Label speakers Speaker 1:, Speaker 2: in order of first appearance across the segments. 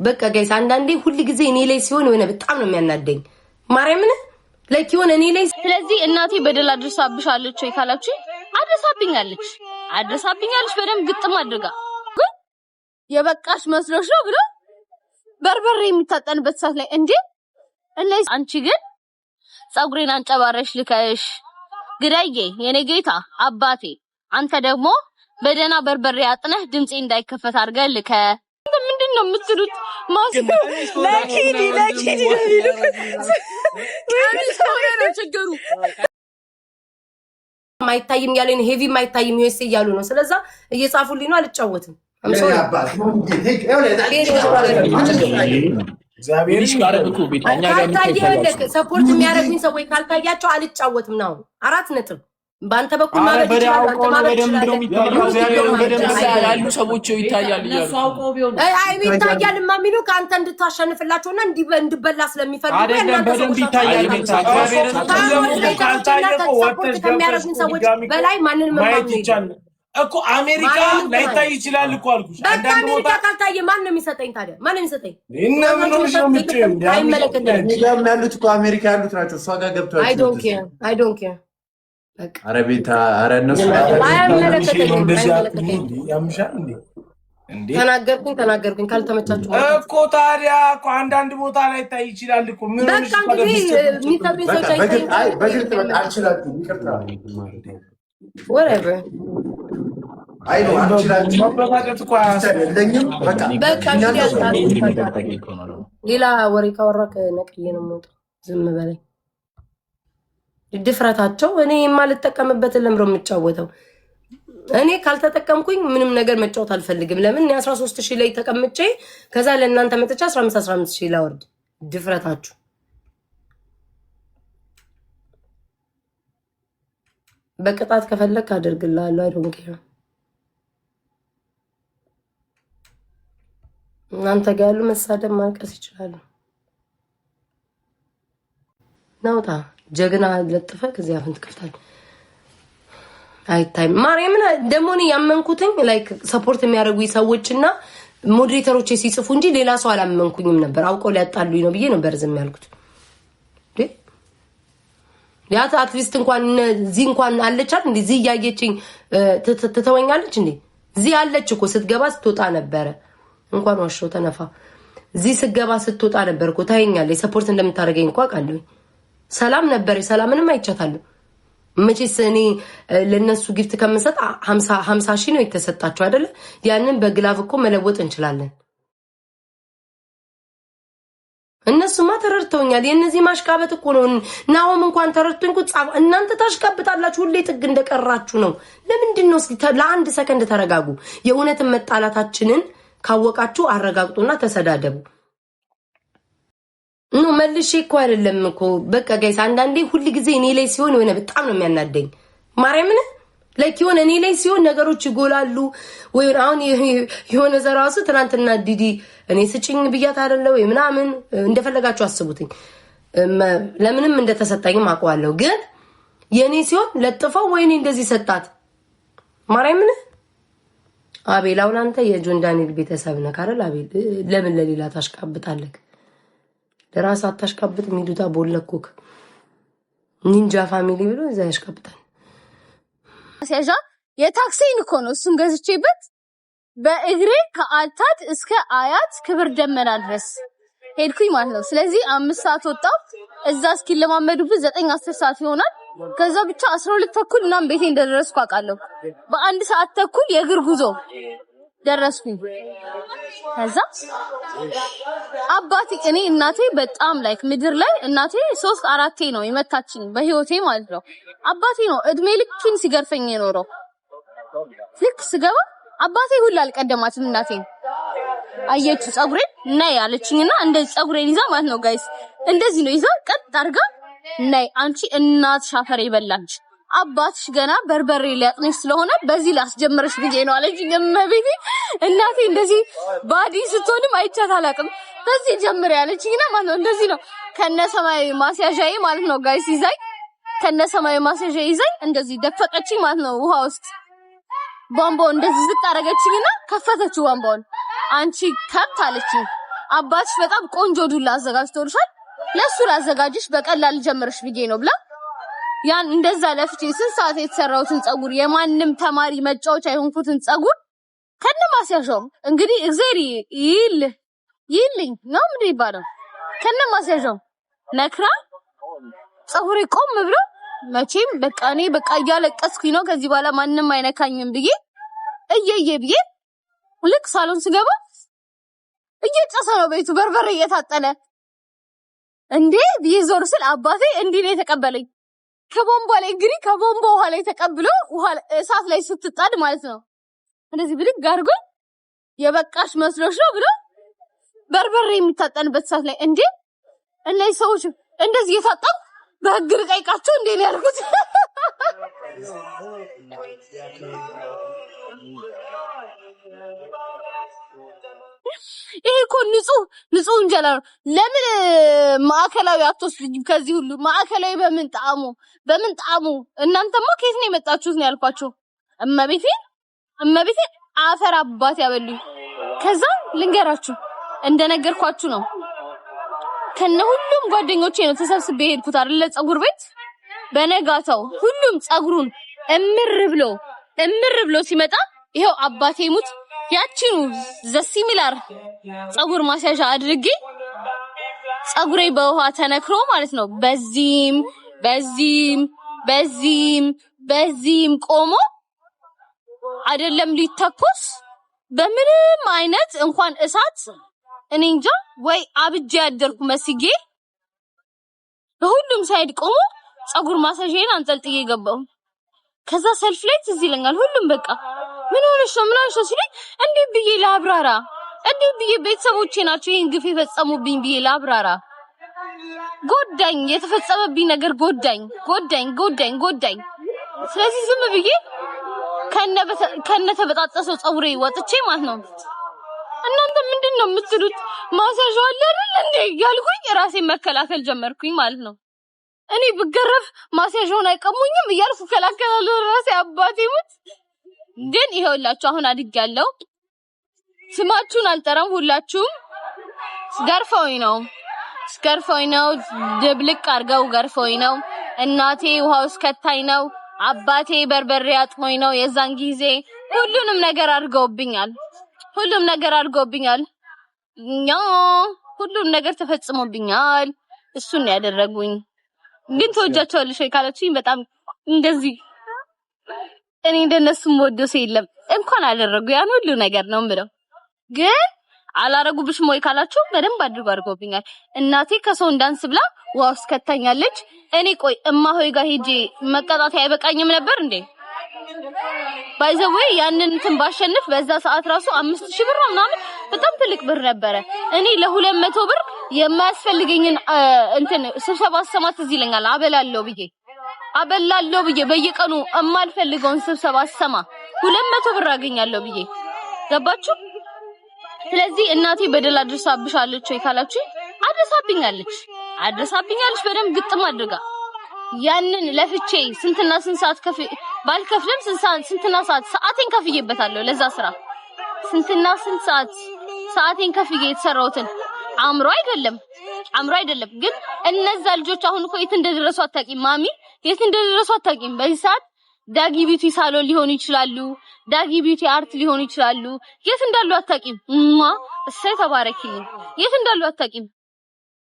Speaker 1: በቃ ጋይስ አንዳንዴ ሁሉ ጊዜ እኔ ላይ ሲሆን የሆነ በጣም ነው የሚያናደኝ ማርያምን ላይክ የሆነ እኔ ላይ
Speaker 2: ስለዚህ እናቴ በደል አድርሳብሻለች ወይ ካላችሁ አድርሳብኛለች በደንብ ግጥም አድርጋ ግን የበቃሽ መስሎሽ ነው ብሎ በርበሬ የሚታጠንበት ሰዓት ላይ እንዴ እነዚህ አንቺ ግን ጸጉሬን አንጨባረሽ ልከሽ ግዳዬ የኔ ጌታ አባቴ አንተ ደግሞ በደና በርበሬ አጥነህ ድምጼ እንዳይከፈት አድርገህ ልከ ምንድነው የምትሉት ለኪዲ ነው ችግሩ
Speaker 1: ማይታይም ያለኝ ሄቪ ማይታይም ዩኤስ እያሉ ነው ስለዚህ እየጻፉልኝ ነው አልጫወትም
Speaker 3: እግዚአብሔርሽ ካረኩ ቤታኛ ጋር
Speaker 1: ሰፖርት የሚያደርጉኝ ሰዎች ካልታያቸው አልጫወትም ነው 4 ነጥብ ባንተ በኩል ማለት ይችላል አንተ ማለት
Speaker 3: ያሉ ሰዎች ይታያሉ
Speaker 1: አይ ይታያልማ ሚሉ ካንተ እንድታሸንፍላቸውና እንድበላ ስለሚፈልጉ
Speaker 3: አይደለም በደንብ ይታያል እግዚአብሔርን
Speaker 1: ከሚያደርጉኝ ሰዎች በላይ ማንንም ማየት ይቻላል
Speaker 4: እኮ አሜሪካ ላይታይ ይችላል እኮ አልኩሽ
Speaker 1: አንዳንድ ቦታ ካልታየ ማን ነው የሚሰጠኝ ታዲያ ማን ነው የሚሰጠኝ
Speaker 4: እና ምን ነው የሚጨም
Speaker 5: እንዲያም ያሉት እኮ አሜሪካ ያሉት ናቸው እሷ ጋር ገብተው
Speaker 1: I don't care በቃ
Speaker 5: አረቤታ አረነሱ
Speaker 4: ያምሻል እንዴ
Speaker 1: ተናገርኩኝ ካልተመቻችሁ
Speaker 4: እኮ ታዲያ እኮ አንዳንድ ቦታ ላይታይ ይችላል እኮ ምን ነው
Speaker 1: የሚሰጡኝ ሰዎች
Speaker 5: አይ በግልጽ በቃ አልችላችሁም ይቅርታ
Speaker 1: whatever
Speaker 5: አይ ነው አልችላችሁም
Speaker 4: ማባባቀት እኮ አያስፈልግም
Speaker 1: በቃ ሌላ ወሬ ካወራክ ነቅዬ ነው የምወጣው ዝም በላይ ድፍረታቸው እኔ የማልጠቀምበት ለምሮ የምጫወተው እኔ ካልተጠቀምኩኝ ምንም ነገር መጫወት አልፈልግም ለምን 13000 ላይ ተቀምጬ ከዛ ለእናንተ መጥቻ 15000 ላወርድ ድፍረታችሁ በቅጣት ከፈለክ አድርግልሃለሁ አይዶንት ኬር እናንተ ጋር ያሉ መሳደብ ማልቀስ ይችላሉ ናውጣ ጀግና ለጥፈ ከዚያ አፍንት ከፍታል አይታይ ማርያምን ደሞኒ ያመንኩትኝ ላይክ ሰፖርት የሚያደርጉኝ ሰዎችና ሞዴሬተሮች ሲጽፉ እንጂ ሌላ ሰው አላመንኩኝም ነበር አውቀው ሊያጣሉኝ ነው ብዬ ነበር ዝም ያልኩት ያታ አትሊስት እንኳን እዚህ እንኳን አለቻት እንዴ እዚህ ያያየችኝ ተተወኛለች እንዴ እዚህ አለች እኮ ስትገባ ስትወጣ ነበር እንኳን ዋሽው ተነፋ እዚህ ስትገባ ስትወጣ ነበር እኮ ታየኛለች ሰፖርት እንደምታደርገኝ እንኳን ቃልኝ ሰላም ነበር ሰላምንም አይቻታለሁ መቼስ እኔ ለነሱ ጊፍት ከመሰጥ 50 ሺህ ነው የተሰጣቸው አይደለ ያንን በግላቭ እኮ መለወጥ እንችላለን እነሱማ ተረድተውኛል የነዚህ ማሽቃበጥ እኮ ነው ናውም እንኳን ተረድቶኝ እኮ እናንተ ታሽቃብጣላችሁ ሁሌ ጥግ እንደቀራችሁ ነው ለምንድን ነው ለአንድ ሰከንድ ተረጋጉ የእውነትን መጣላታችንን ካወቃችሁ አረጋግጡና ተሰዳደቡ ኖ መልሼ እኮ አይደለም እኮ በቃ ጋይስ አንዳንዴ ሁሉ ጊዜ እኔ ላይ ሲሆን የሆነ በጣም ነው የሚያናደኝ ማርያምን ላይክ የሆነ እኔ ላይ ሲሆን ነገሮች ይጎላሉ ወይ አሁን የሆነ ዘራሱ ትናንትና ዲዲ እኔ ስጭኝ ብያት አይደለም ወይ ምናምን እንደፈለጋችሁ አስቡትኝ ለምንም እንደተሰጣኝም አውቀዋለሁ ግን የኔ ሲሆን ለጥፈው ወይኔ እንደዚህ ሰጣት ማርያምን አቤላው አንተ የጆን ዳንኤል ቤተሰብ ነህ አይደል አቤል ለምን ለሌላ ታሽቃብጣለህ ለራስ አታሽቃብጥ ሚዱታ ቦለኩክ ኒንጃ ፋሚሊ ብሎ እዛ ያሽቃብጣል
Speaker 2: ሲያጃ የታክሲን እኮ ነው እሱን ገዝቼበት በእግሬ ከአልታት እስከ አያት ክብር ደመና ድረስ ሄድኩኝ ማለት ነው ስለዚህ 5 ሰዓት ወጣው እዛ እስኪለማመዱበት 9-10 ሰዓት ይሆናል ከዛ ብቻ 12 ተኩል ምናምን ቤቴ እንደደረስኩ አውቃለሁ በአንድ ሰዓት ተኩል የእግር ጉዞ ደረስኩኝ ከዛ አባቴ እኔ እናቴ በጣም ላይክ ምድር ላይ እናቴ 3-4 ነው የመታችኝ በህይወቴ ማለት ነው አባቴ ነው እድሜ ልክን ሲገርፈኝ የኖረው ልክ ስገባ አባቴ ሁሉ አልቀደማትም እናቴ አየች ጸጉሬን ነይ ያለችኝና እንደዚህ ጸጉሬን ይዛ ማለት ነው ጋይስ እንደዚህ ነው ይዛ ቀጥ አድርጋ ነይ አንቺ እናት ሻፈር ይበላች አባትሽ ገና በርበሬ ሊያጥነሽ ስለሆነ በዚህ ላስጀምርሽ ብዬ ነው አለችኝ እመቤቴ እናቴ እንደዚህ ባዲ ስትሆንም አይቻት አላውቅም በዚህ ጀምር ያለችኝና ማለት ነው እንደዚህ ነው ከነሰማይ ማስያዣዬ ማለት ነው ጋይስ ይዛይ ከነሰማይ ማስያዣዬ ይዛይ እንደዚህ ደፈቀችኝ ማለት ነው ውሃ ውስጥ ቧንቧው እንደዚህ ዝቅ አደረገችኝና ከፈተችው ቧንቧውን አንቺ ከብት አለችኝ አባትሽ በጣም ቆንጆ ዱላ አዘጋጅቶልሻል ለሱ ላዘጋጅሽ በቀላል ጀምርሽ ብዬ ነው ብላ ያን እንደዛ ለፍቼ ስንት ሰዓት የተሰራውትን ጸጉር የማንም ተማሪ መጫወቻ አይሆንኩትን ጸጉር ከነማስያዣው እንግዲህ እግዚአብሔር ይልኝ ነው ምን ይባላል ከነማስያዣው ነክራ ጸጉሬ ቆም ብሎ መቼም በቃ እኔ በቃ እያለቀስኩኝ ነው ከዚህ በኋላ ማንንም አይነካኝም ብዬ ብዬ ልክ ሳሎን ስገባ እየጨሰ ነው ቤቱ በርበሬ እየታጠነ እንዴ ቢዞር ስል አባቴ እንዲህ ነው የተቀበለኝ ከቦምባ ላይ እንግዲህ ከቦምባ ውሃ ላይ ተቀብሎ ውሃ እሳት ላይ ስትጣድ ማለት ነው እንደዚህ ብድግ አድርጎ የበቃሽ መስሎሽ ነው ብሎ በርበሬ የሚታጠንበት እሳት ላይ እንዴ እነዚህ ሰዎች እንደዚህ የታጠቡ በህግ ልጠይቃቸው እንዴ ነው ያልኩት ይሄ እኮ ንጹህ እንጀራ ነው ለምን ማዕከላዊ አትወስጂም ከዚህ ሁሉ ማዕከላዊ በምን ጣዕሙ እናንተማ ከየት ነው የመጣችሁት ነው ያልኳችሁ እመቤቴ አፈር አባት ያበሉኝ ከዛ ልንገራችሁ እንደነገርኳችሁ ነው ከነ ሁሉም ጓደኞቼ ነው ተሰብስቤ ሄድኩት አይደል ጸጉር ቤት በነጋታው ሁሉም ጸጉሩን እምር ብሎ ሲመጣ ይሄው አባቴ ሙት ያቺኑ ዘሲሚላር ጸጉር ማስያዣ አድርጌ ጸጉሬ በውሃ ተነክሮ ማለት ነው በዚህም ቆሞ አይደለም ሊተኮስ በምንም አይነት እንኳን እሳት እኔ እንጃ ወይ አብጄ ያደርኩ መስጌ በሁሉም ሳይድ ቆሞ ጸጉር ማስያዣዬን አንጠልጥዬ ገባው ከዛ ሰልፍ ላይ ትዝ ይለኛል ሁሉም በቃ ምን ሆነሽ ነው ሲለኝ እንዴ ብዬ ላብራራ እንዴ ብዬ ቤተሰቦቼ ናቸው ይሄን ግፍ የፈጸሙብኝ ብዬ ላብራራ ጎዳኝ የተፈጸመብኝ ነገር ጎዳኝ ስለዚህ ዝም ብዬ ከነ ተበጣጠሰው ጸጉሬ ወጥቼ ማለት ነው እናንተ ምንድነው የምትሉት ማስያዣው አለ አይደል እንዴ ያልኩኝ ራሴን መከላከል ጀመርኩኝ ማለት ነው እኔ ብገረፍ ማስያዣውን አይቀሙኝም እያልኩ ከላከላለሁ ራሴ አባቴ ሙት ግን ይሄውላችሁ አሁን አድጌያለሁ ስማችሁን አልጠራም ሁላችሁም ስገርፈውኝ ነው ድብልቅ አርገው ገርፈውኝ ነው እናቴ ውሃው እስከታይ ነው አባቴ በርበሬ አጥሞኝ ነው የዛን ጊዜ ሁሉንም ነገር አድርገውብኛል ሁሉም ነገር ተፈጽሞብኛል እሱን ያደረጉኝ ግን ተወጃቸዋለሽ ካላችሁኝ በጣም እንደዚህ እኔ እንደነሱም ወደው የለም እንኳን አደረጉ ያን ሁሉ ነገር ነው ምለው ግን አላረጉብሽም ወይ ካላችሁ በደንብ አድርገውብኛል እናቴ ከሰው እንዳንስ ብላ ዋውስ ከተኛለች እኔ ቆይ እማሆይ ጋር ሄጄ መቀጣት አይበቃኝም ነበር እንዴ ባይዘዌ ያንን እንትን ባሸንፍ በዛ ሰዓት ራሱ 5000 ብር ምናምን በጣም ትልቅ ብር ነበረ እኔ ለ200 ብር የማያስፈልገኝን እንትን ስብሰባ አሰማት እዚህ ይለኛል አበላለሁ ብዬ በየቀኑ እማልፈልገውን ስብሰባ አሰማ 200 ብር አገኛለሁ ብዬ ገባችሁ ስለዚህ እናቴ በደል አድርሳብሻለች ወይ ካላችሁ አድርሳብኛለች በደንብ ግጥም አድርጋ ያንን ለፍቼ ስንትና ስንት ሰዓት ባልከፍልም ስንትና ሰዓቴን ከፍዬበታለሁ ለዛ ስራ ስንትና ስንት ሰዓቴን ከፍዬ የተሰራውትን አምሮ አይደለም ግን እነዛ ልጆች አሁን እኮ የት እንደደረሱ አታውቂም ማሚ የት እንደደረሱ አታውቂም በዚህ ሰዓት ዳጊ ቢዩቲ ሳሎን ሊሆኑ ይችላሉ ዳጊ ቢዩቲ አርት ሊሆኑ ይችላሉ የት እንዳሉ አታውቂም እሰይ ተባረኪልኝ የት እንዳሉ አታውቂም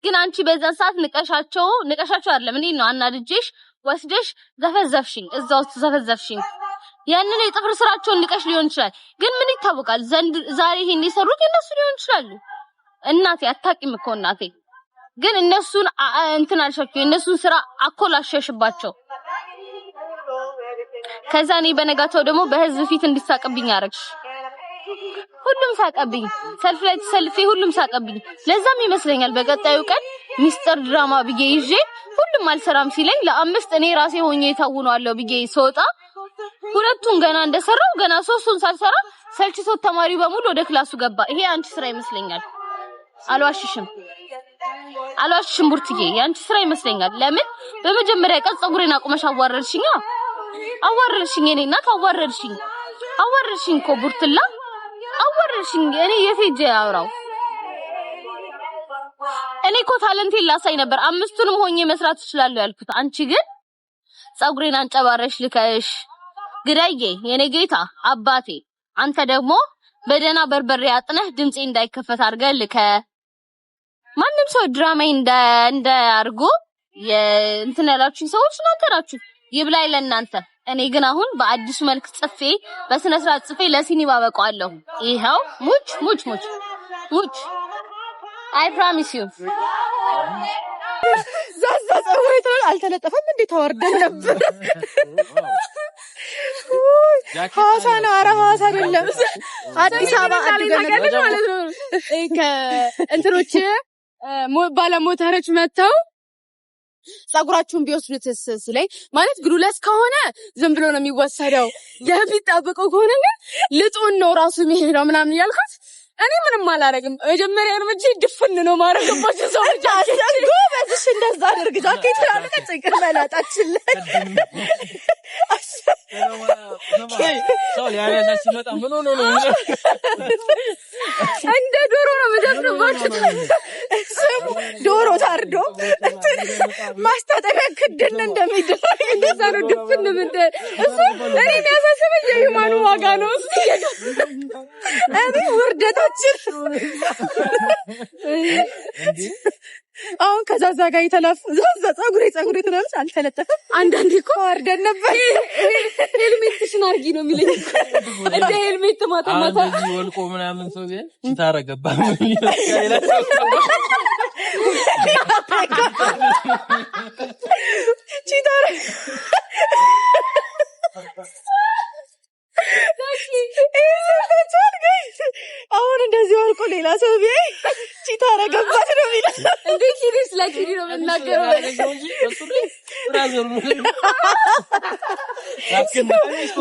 Speaker 2: ግን አንቺ በዛ ሰዓት ንቀሻቸው አይደለም እንዴ ነው አናድጄሽ ወስደሽ ዘፈዘፍሽኝ ያንን የጥፍር ስራቸውን ንቀሽ ሊሆን ይችላል ግን ምን ይታወቃል ዛሬ ይሄን የሰሩት እነሱ ሊሆን ይችላሉ እናቴ አታውቂም እኮ እናቴ ግን እነሱን እንትን አልሸከው እነሱን ስራ አኮላሸሽባቸው ከዛ እኔ በነጋታው ደግሞ በህዝብ ፊት እንዲሳቀብኝ አረግሽ ሁሉም ሳቀብኝ ሰልፍ ላይ ተሰልፌ ሁሉም ሳቀብኝ ለዛም ይመስለኛል በቀጣዩ ቀን ሚስተር ድራማ ብዬ ይዤ ሁሉም አልሰራም ሲለኝ ለአምስት እኔ ራሴ ሆኜ ታውኗለሁ ብዬ ስወጣ ሁለቱን ገና እንደሰራው ገና ሶስቱን ሳልሰራ ሰልችቶት ተማሪ በሙሉ ወደ ክላሱ ገባ ይሄ አንቺ ስራ ይመስለኛል አልዋሽሽም ቡርትዬ ያንቺ ስራ ይመስለኛል ለምን በመጀመሪያ ቀን ጸጉሬን አቁመሽ አዋረድሽኝ እኔ እናት አዋረድሽኝ እኮ ቡርትላ አዋረድሽኝ እኔ የት ሄጄ አውራው እኔ እኮ ታለንቴን ላሳይ ነበር 5ቱንም ሆኜ መስራት እችላለሁ ያልኩት። አንቺ ግን ጸጉሬን አንጨባረሽ ልከሽ ግዳዬ የኔ ጌታ አባቴ አንተ ደግሞ በደና በርበሬ አጥነህ ድምጼ እንዳይከፈት አድርገህ ልከ ማንም ሰው ድራማዬ እንደ አርጎ እንትን ያላችሁ ሰዎች ናተራችሁ ይብላይ ለእናንተ። እኔ ግን አሁን በአዲሱ መልክ ጽፌ በስነ ስርዓት ጽፌ ለሲኒ ባበቃለሁ። ይሄው ሙች I promise you
Speaker 6: ዛዛ ጸጉሬ አልተለጠፈም እንዴ? ተወርደን ነበር። ሐዋሳ ነው። ኧረ ሐዋሳ አይደለም አዲስ አበባ አድገን ማለት ነው። ከእንትኖች ባለሞተሮች መተው ጸጉራችሁን ቢወስዱትስ ስለኝ ማለት ግሉለስ ከሆነ ዝም ብሎ ነው የሚወሰደው። የሚጣበቀው ከሆነ ግን ልጡን ነው ራሱ የሚሄደው ምናምን ያልኩት። እኔ ምንም አላረግም። መጀመሪያ እርምጃ ድፍን ነው ማረግባችሁ ሰው አሰንጎ በዚህ እንደዛ አድርግ ጃኬት ላይ ከጭንቅል መላጣችን ላይ ሰው ሊያያዛ ሲመጣ ምን ሆኖ ነው እንደ ዶሮ ነው መጀመሪያችሁ ስሙ ዶሮ ታርዶ ማስታጠቢያ ክድን እንደሚደረግ እንደዛ ነው ድፍን ምን እሱ እኔ የሚያሳስበኝ የማኑ ዋጋ ነው እስቲ እኔ ውርደታችን አሁን ከዛዛ ጋር የተላፍ ዛዛ ጸጉሬ ትናንት አልተለጠፈም። አንዳንዴ እኮ ወርደን ነበር። ሄልሜትሽን አርጊ ነው የሚለኝ እንደ ሄልሜት ማታ እንደዚህ ወልቆ ምናምን ሰው ቢል ታረገባ ምን ይላል ቺታረ አሁን እንደዚህ ወልቆ ሌላ ሰው ቢያይ ቺታ አረገባት ነው የሚለው። እንዴ ኪሪስ ለኪሪ ነው የምናገረው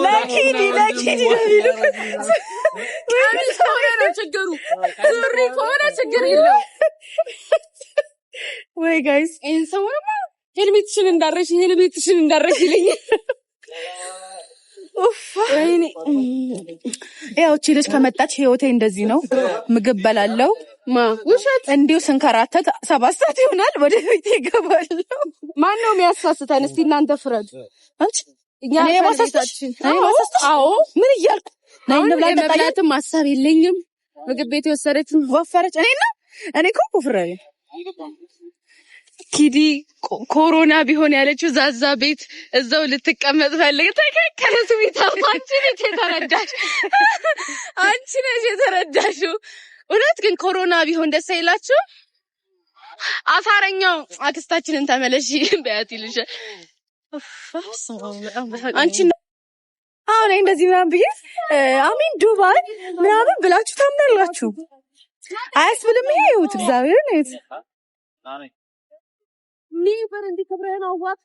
Speaker 6: ለኪሪ ነው የሚለው። ቀሚስ ከሆነ ነው ችግሩ፣ ሱሪ ከሆነ ችግር የለው። ወይ ጋይስ ይህን ሰውማ ሄልሜትሽን እንዳረሽ ይለኛል። ወይኔ ያው እቺ ልጅ ከመጣች ህይወቴ እንደዚህ ነው። ምግብ በላለው ውሸት እንዲሁ ስንከራተት 7 ሰዓት ይሆናል። ወደ ቤት ይገባለሁ። ማን ነው የሚያሳስተን? እስቲ እናንተ ፍረዱ። አንቺ እኛ ማሳስተታችን አዎ ምን እያልኩ ነኝ ነው ብላችሁ ማሰብ የለኝም። ምግብ ቤት የወሰደችም ወፈረች። እኔ እኮ ኩፍራዬ ኪዲ ኮሮና ቢሆን ያለችው ዛዛ ቤት እዛው ልትቀመጥ ፈልግ ተከከለቱ ቤታው አንቺ ነሽ የተረዳሽው። እውነት ግን ኮሮና ቢሆን ደስ አይላችሁ? አፋረኛው አክስታችንን ተመለሽ በያት ይልሻል። አንቺ አሁን እንደዚህ ምናምን ብዬ አሚን ዱባይ ምናምን ብላችሁ ታምናላችሁ? አያስብልም። ይሄውት እግዚአብሔር ነው ኒ በረንዲ ከብረና ዋት